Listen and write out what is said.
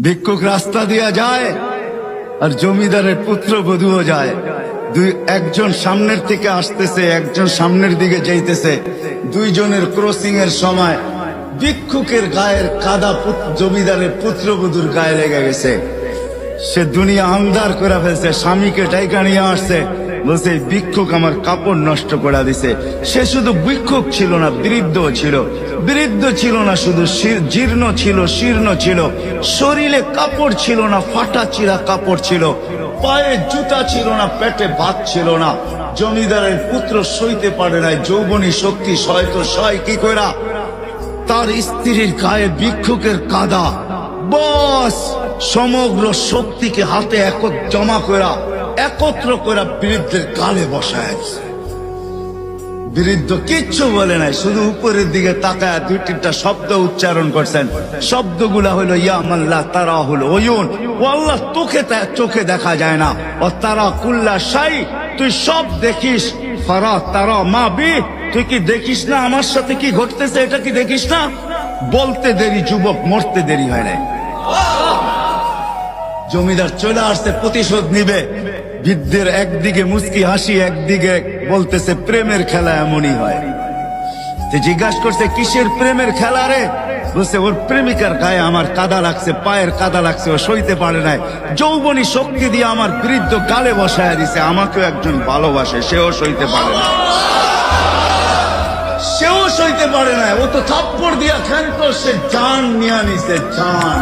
ভিক্ষুক রাস্তা দিয়া যায় আর জমিদারের পুত্রবধূও যায়। একজন সামনের থেকে আসতেছে, একজন সামনের দিকে যাইতেছে। দুইজনের ক্রসিং এর সময় ভিক্ষুকের গায়ের কাদা জমিদারের পুত্রবধূর গায়ে লেগে গেছে। সে দুনিয়া আন্ধার করে ফেলছে, স্বামীকে ডাইকা নিয়ে আসছে, বলছে ভিক্ষুক আমার কাপড় নষ্ট করে দিছে। সে শুধু ভিক্ষুক ছিল না, বৃদ্ধ ছিল। বৃদ্ধ ছিল না শুধু, জীর্ণ ছিল, শীর্ণ ছিল। শরীরে কাপড় ছিল না, ফাটা চিরা কাপড় ছিল। পায়ে জুতা ছিল না, পেটে ভাত ছিল না। জমিদারের পুত্র সইতে পারে নাই, যৌবনী শক্তি সয় তো সয় কি কইরা। তার স্ত্রীর গায়ে ভিক্ষুকের কাদা, বস সমগ্র শক্তিকে হাতে জমা করা, একত্র করা বৃদ্ধের গালে বসায়। বৃদ্ধ কিচ্ছু বলে নাই, শুধু উপরের দিকে তাকায় দুই তিনটা শব্দ উচ্চারণ করছেন। শব্দগুলা হলো ইয়া মাল্লা তারা হলো ওয়ুন, ও আল্লাহ তোকে চোখে দেখা যায় না। ও তারা কুল্লা শাই, তুই সব দেখিস। ফারা তারা মা বি, তুই কি দেখিস না আমার সাথে কি ঘটতেছে, এটা কি দেখিস না? বলতে দেরি যুবক, মরতে দেরি হয় নাই। জমিদার চলে আসছে, প্রতিশোধ নিবে। বৃদ্ধের একদিকে মুস্কি হাসি, একদিকে বলতেছে প্রেমের খেলা এমনই হয়। জিজ্ঞাসা করছে কিসের প্রেমের খেলা রে? বলছে ওর প্রেমিকার গায়ে আমার কাদা লাগছে, পায়ের কাদা লাগছে, ও সইতে পারে নাই। যৌবনী শক্তি দিয়ে আমার বৃদ্ধ গালে বসায় দিছে। আমাকেও একজন ভালোবাসে, সেও সইতে পারে না, সেও সইতে পারে না। ও তো থাপ্পড় দিয়া ক্ষান্ত, সে জান নিয়ে নিছে, জান।